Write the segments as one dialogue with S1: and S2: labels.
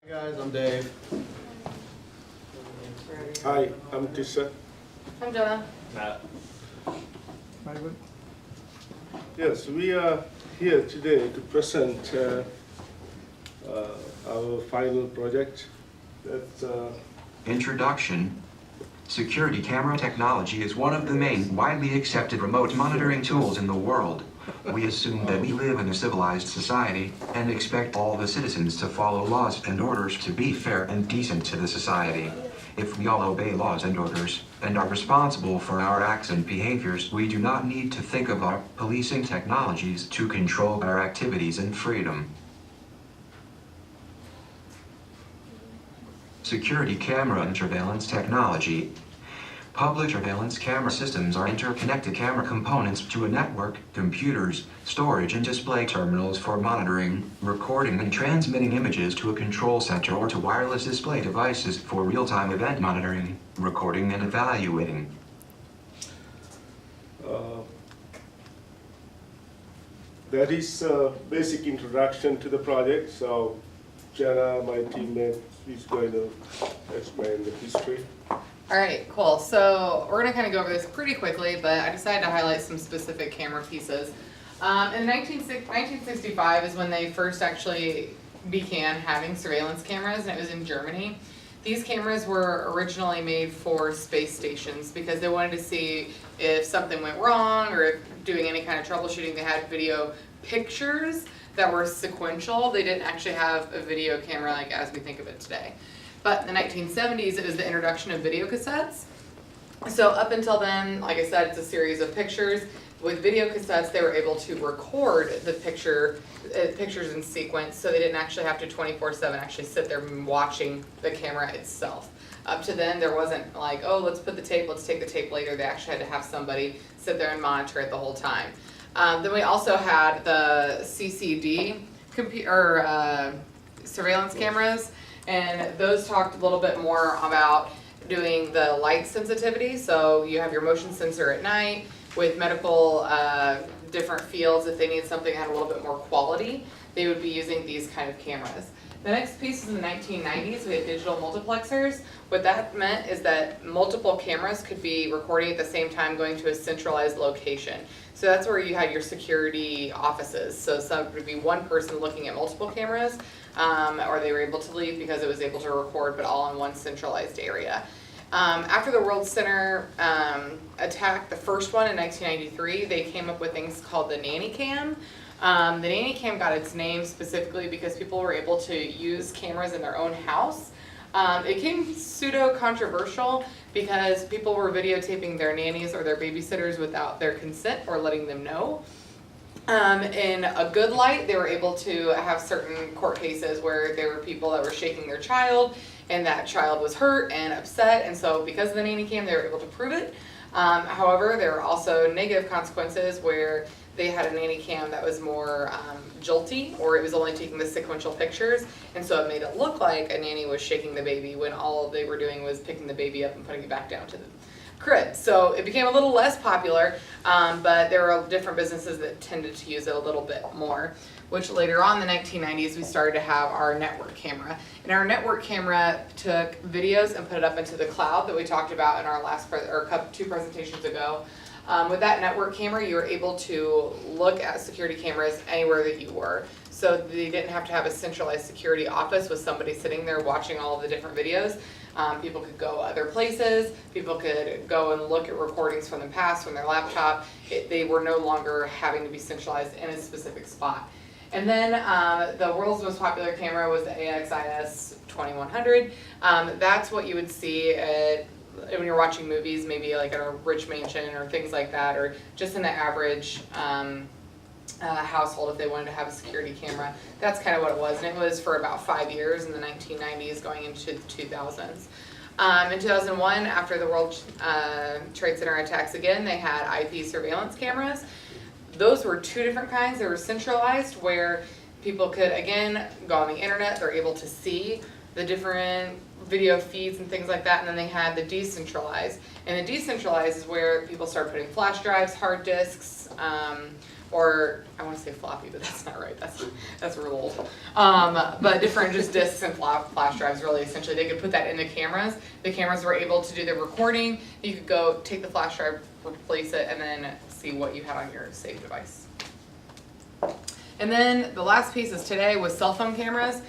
S1: Hey guys, I'm Dave.
S2: Hi, I'm Tisha.
S3: I'm Jonah.
S1: Matt.
S2: Yes, we are here today to present our final project. That's
S4: Introduction. Security camera technology is one of the main widely accepted remote monitoring tools in the world. We assume that we live in a civilized society and expect all the citizens to follow laws and orders to be fair and decent to the society. If we all obey laws and orders and are responsible for our acts and behaviors, we do not need to think of our policing technologies to control our activities and freedom. Security camera and surveillance technology. Public surveillance camera systems are interconnected camera components to a network, computers, storage and display terminals for monitoring, recording and transmitting images to a control center or to wireless display devices for real-time event monitoring, recording and evaluating.
S2: that is a basic introduction to the project. So Jenna, my teammate, is going to explain the history.
S3: All right, cool. So we're gonna kind of go over this pretty quickly, but I decided to highlight some specific camera pieces. In 1965 is when they first actually began having surveillance cameras, and it was in Germany. These cameras were originally made for space stations because they wanted to see if something went wrong or if doing any kind of troubleshooting. They had video pictures that were sequential. They didn't actually have a video camera like as we think of it today. But in the 1970s, it was the introduction of video cassettes. So up until then, like I said, it's a series of pictures. With video cassettes, they were able to record the pictures in sequence, so they didn't actually have to 24/7 actually sit there watching the camera itself. Up to then, there wasn't like, oh, let's put the tape, let's take the tape later. They actually had to have somebody sit there and monitor it the whole time. Then we also had the CCD surveillance cameras, and those talked a little bit more about doing the light sensitivity. So you have your motion sensor at night with medical different fields. If they need something that had a little bit more quality, they would be using these kind of cameras. The next piece is in the 1990s, we had digital multiplexers. What that meant is that multiple cameras could be recording at the same time going to a centralized location. So that's where you had your security offices. So some would be one person looking at multiple cameras, or they were able to leave because it was able to record, but all in one centralized area. After the World Center attack, the first one in 1993, they came up with things called the nanny cam. The nanny cam got its name specifically because people were able to use cameras in their own house. It became pseudo-controversial because people were videotaping their nannies or their babysitters without their consent or letting them know. In a good light, they were able to have certain court cases where there were people that were shaking their child and that child was hurt and upset, and so because of the nanny cam, they were able to prove it. However, there were also negative consequences where they had a nanny cam that was more jolty, or it was only taking the sequential pictures, and so it made it look like a nanny was shaking the baby when all they were doing was picking the baby up and putting it back down to the crib. So it became a little less popular, but there were different businesses that tended to use it a little bit more, which later on in the 1990s we started to have our network camera. And our network camera took videos and put it up into the cloud that we talked about in our last two presentations ago. With that network camera, you were able to look at security cameras anywhere that you were. So they didn't have to have a centralized security office with somebody sitting there watching all of the different videos. People could go other places. People could go and look at recordings from the past from their laptop. They were no longer having to be centralized in a specific spot. And then the world's most popular camera was the AXIS 2100. That's what you would see when you're watching movies, maybe like at a rich mansion or things like that, or just in the average household if they wanted to have a security camera. That's kind of what it was, and it was for about 5 years in the 1990s going into the 2000s. In 2001, after the World Trade Center attacks again, they had IP surveillance cameras. Those were two different kinds. They were centralized, where people could, again, go on the internet. They're able to see the different video feeds and things like that, and then they had the decentralized. And the decentralized is where people start putting flash drives, hard disks, or I want to say floppy, but that's not right. That's real old. But different just disks and flash drives. Really, essentially, they could put that in the cameras. The cameras were able to do the recording. You could go take the flash drive, replace it, and then see what you had on your saved device. And then the last piece is today was cell phone cameras.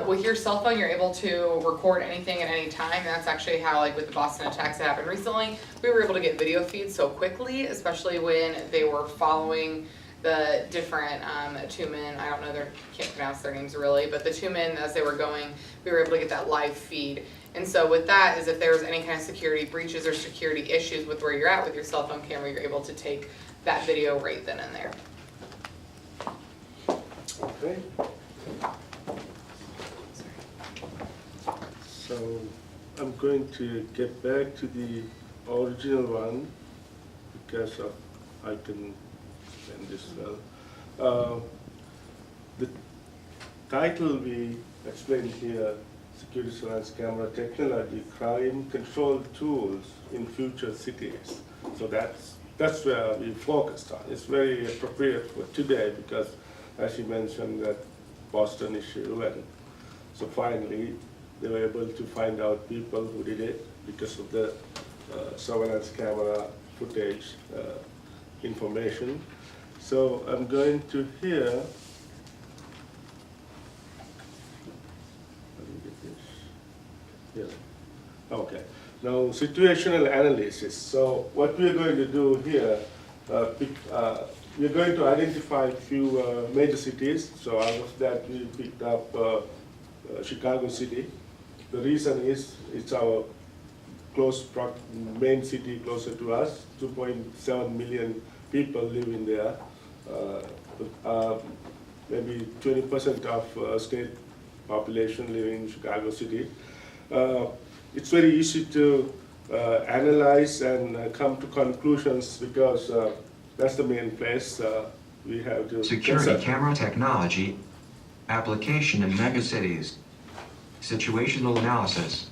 S3: With your cell phone, you're able to record anything at any time. That's actually how, like with the Boston attacks that happened recently, we were able to get video feeds so quickly, especially when they were following the different two men. I don't know, can't pronounce their names really, but the two men as they were going, we were able to get that live feed. And so with that is if there was any kind of security breaches or security issues with where you're at with your cell phone camera, you're able to take that video right then and there.
S2: Okay. So I'm going to get back to the original one because I can send this well. The title we explained here, Security Surveillance Camera Technology, Crime Control Tools in Future Cities. So that's where we focused on. It's very appropriate for today because, as you mentioned, that Boston issue, and so finally they were able to find out people who did it because of the surveillance camera footage information. So I'm going to here, let me get this. Yeah. Okay. Now situational analysis. So what we're going to do here, we're going to identify a few major cities. So out of that we picked up Chicago City. The reason is it's our main city closer to us. 2.7 million people live in there. Maybe 20% of state population live in Chicago City. It's very easy to analyze and come to conclusions because that's the main place we have to
S4: Security
S2: consider.
S4: camera technology, application in megacities, situational analysis.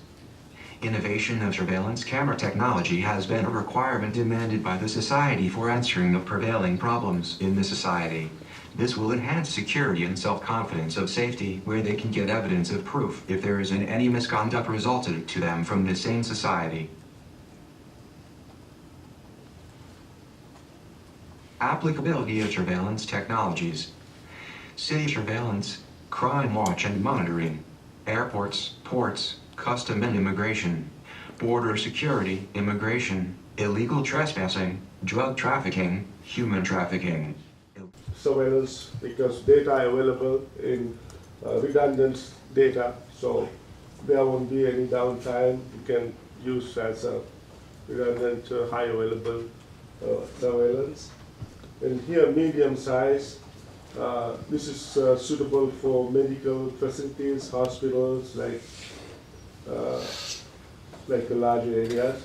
S4: Innovation of surveillance camera technology has been a requirement demanded by the society for answering the prevailing problems in the society. This will enhance security and self-confidence of safety where they can get evidence of proof if there is any misconduct resulted to them from the same society. Applicability of surveillance technologies. City surveillance, crime watch and monitoring, airports, ports, custom and immigration, border security, immigration, illegal trespassing, drug trafficking, human trafficking.
S2: Surveillance because data available in redundant data, so there won't be any downtime. You can use as a redundant high available surveillance. And here medium size, this is suitable for medical facilities, hospitals, like the larger areas.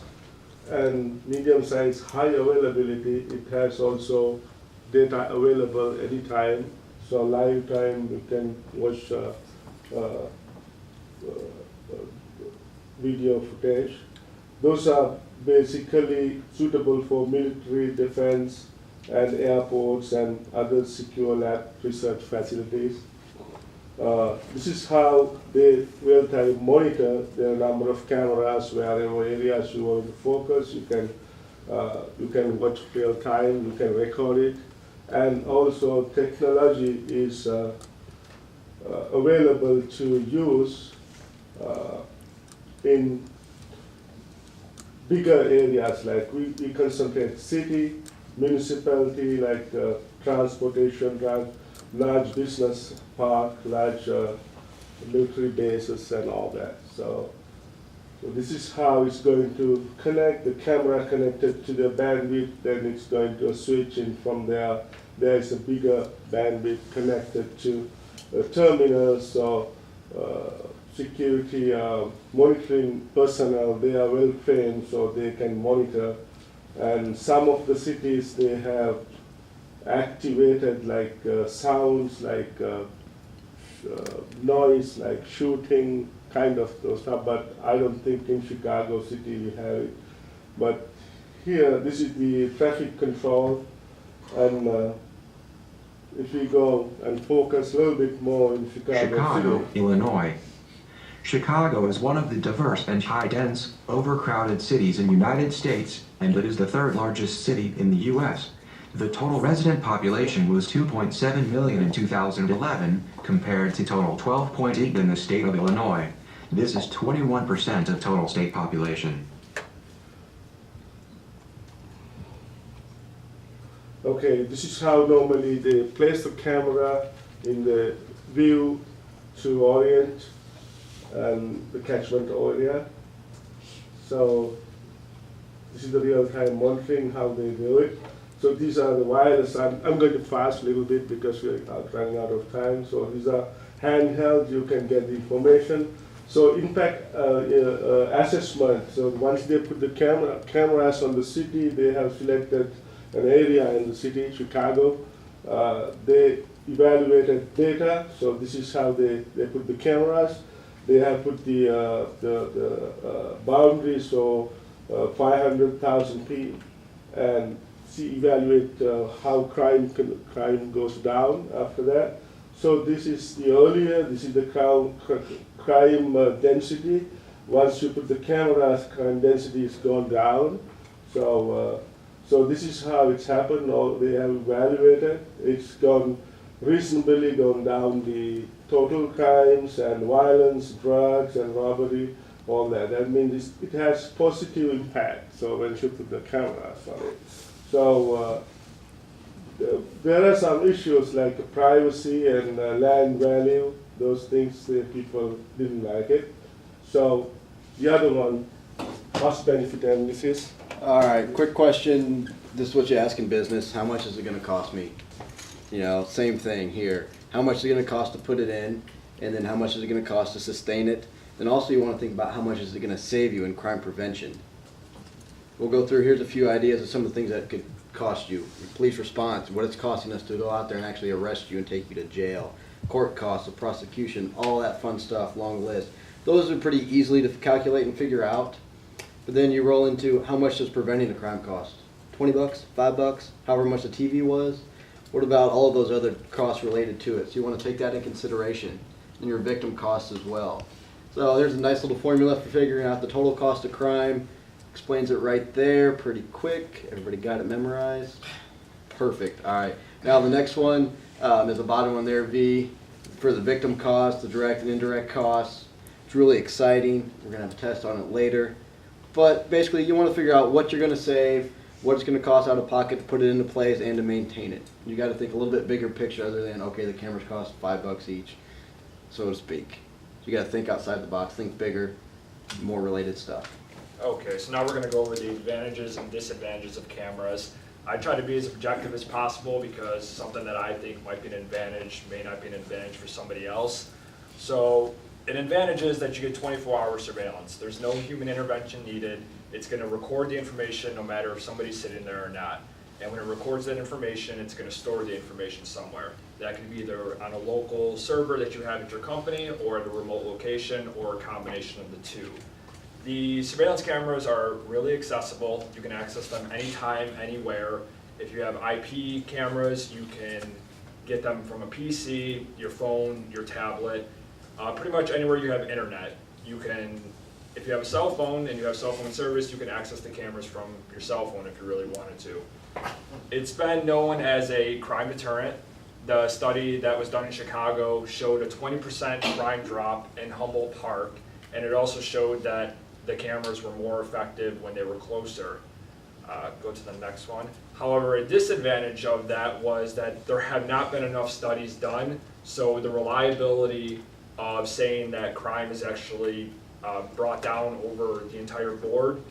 S2: And medium size high availability, it has also data available anytime. So live time you can watch video footage. Those are basically suitable for military defense and airports and other secure lab research facilities. This is how they real-time monitor the number of cameras, wherever areas you want to focus. You can watch real time, you can record it, and also technology is available to use in bigger areas. Like we concentrate city, municipality, like transportation, large business park, large military bases and all that. So this is how it's going to connect the camera connected to the bandwidth, then it's going to switch in from there. There is a bigger bandwidth connected to terminals, so security monitoring personnel, they are well trained so they can monitor. And some of the cities, they have activated sounds like noise, like shooting, kind of those stuff, but I don't think in Chicago City we have it. But here, this is the traffic control, and if we go and focus a little bit more in
S4: Chicago,
S2: City.
S4: Illinois. Chicago is one of the diverse and high-dense, overcrowded cities in the United States, and it is the third largest city in the U.S. The total resident population was 2.7 million in 2011, compared to total 12.8 in the state of Illinois. This is 21% of total state population.
S2: Okay, this is how normally they place the camera in the view to orient and the catchment area. So this is the real-time monitoring, how they do it. So these are the wireless. I'm going to fast a little bit because we're running out of time. So these are handheld, you can get the information. So impact assessment. So once they put the cameras on the city, they have selected an area in the city, Chicago. They evaluated data. So this is how they put the cameras. They have put the boundaries, so 500,000 feet, and evaluate how crime goes down after that. So this is the earlier, this is the crime density. Once you put the cameras, crime density has gone down. So this is how it's happened, or they have evaluated. It's gone reasonably gone down the total crimes and violence, drugs and robbery, all that. That means it has positive impact. So when you put the cameras on it. So there are some issues like privacy and land value. Those things people didn't like it. So the other one, cost-benefit analysis.
S1: All right, quick question. This is what you ask in business. How much is it going to cost me? You know, same thing here. How much is it going to cost to put it in? And then how much is it going to cost to sustain it? Then also you want to think about how much is it going to save you in crime prevention. We'll go through, here's a few ideas of some of the things that could cost you. Your police response, what it's costing us to go out there and actually arrest you and take you to jail. Court costs, the prosecution, all that fun stuff, long list. Those are pretty easily to calculate and figure out. But then you roll into how much does preventing a crime cost? 20 bucks, $5, however much the TV was. What about all of those other costs related to it? So you want to take that in consideration and your victim costs as well. So there's a nice little formula for figuring out the total cost of crime. Explains it right there, pretty quick. Everybody got it memorized? Perfect. All right. Now the next one is the bottom one there, V, for the victim costs, the direct and indirect costs. It's really exciting. We're going to have a test on it later. But basically, you want to figure out what you're going to save, what it's going to cost out of pocket to put it into place and to maintain it. You got to think a little bit bigger picture other than, okay, the cameras cost $5 each, so to speak. You got to think outside the box, think bigger, more related stuff.
S5: Okay, so now we're going to go over the advantages and disadvantages of cameras. I try to be as objective as possible because something that I think might be an advantage may not be an advantage for somebody else. So an advantage is that you get 24-hour surveillance. There's no human intervention needed. It's going to record the information no matter if somebody's sitting there or not. And when it records that information, it's going to store the information somewhere. That can be either on a local server that you have at your company or at a remote location or a combination of the two. The surveillance cameras are really accessible. You can access them anytime, anywhere. If you have IP cameras, you can get them from a PC, your phone, your tablet, pretty much anywhere you have internet. You can, if you have a cell phone and you have cell phone service, you can access the cameras from your cell phone if you really wanted to. It's been known as a crime deterrent. The study that was done in Chicago showed a 20% crime drop in Humboldt Park, and it also showed that the cameras were more effective when they were closer. Go to the next one. However, a disadvantage of that was that there have not been enough studies done, so the reliability of saying that crime is actually brought down over the entire board,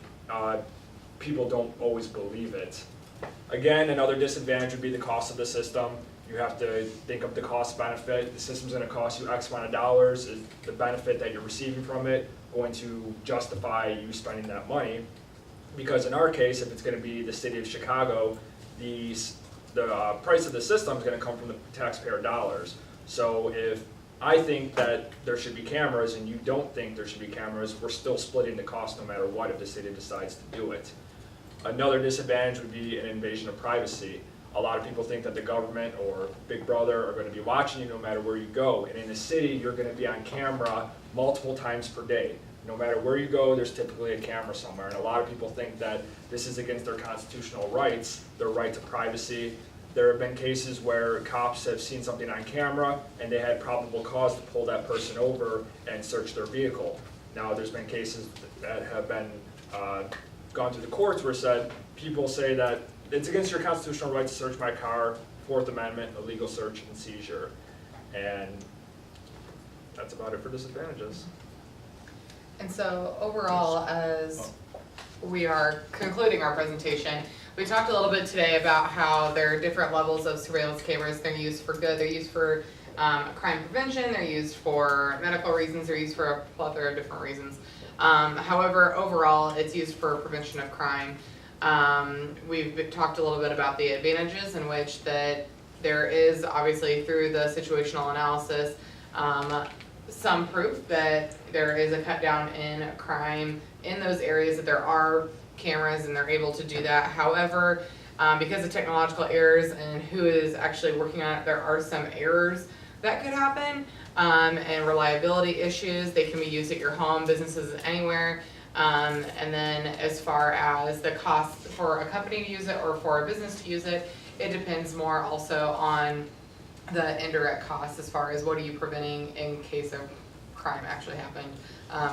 S5: people don't always believe it. Again, another disadvantage would be the cost of the system. You have to think of the cost benefit. The system's going to cost you X amount of dollars. Is the benefit that you're receiving from it going to justify you spending that money? Because in our case, if it's going to be the city of Chicago, the price of the system is going to come from the taxpayer dollars. So if I think that there should be cameras and you don't think there should be cameras, we're still splitting the cost no matter what if the city decides to do it. Another disadvantage would be an invasion of privacy. A lot of people think that the government or Big Brother are going to be watching you no matter where you go. And in the city, you're going to be on camera multiple times per day. No matter where you go, there's typically a camera somewhere. And a lot of people think that this is against their constitutional rights, their right to privacy. There have been cases where cops have seen something on camera and they had probable cause to pull that person over and search their vehicle. Now, there's been cases that have been gone through the courts where said, people say that it's against your constitutional right to search my car, Fourth Amendment, illegal search and seizure. And that's about it for disadvantages.
S3: And so overall, as we are concluding our presentation, we talked a little bit today about how there are different levels of surveillance cameras. They're used for good, they're used for crime prevention, they're used for medical reasons, they're used for a plethora of different reasons. However, overall, it's used for prevention of crime. We've talked a little bit about the advantages in which that there is, obviously, through the situational analysis, some proof that there is a cut down in crime in those areas that there are cameras and they're able to do that. However, because of technological errors and who is actually working on it, there are some errors that could happen, and reliability issues. They can be used at your home, businesses, anywhere. And then as far as the cost for a company to use it or for a business to use it, it depends more also on the indirect costs as far as what are you preventing in case of crime actually happened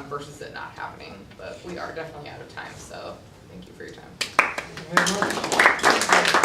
S3: versus it not happening. But we are definitely out of time, so thank you for your time.
S6: Thank you very much.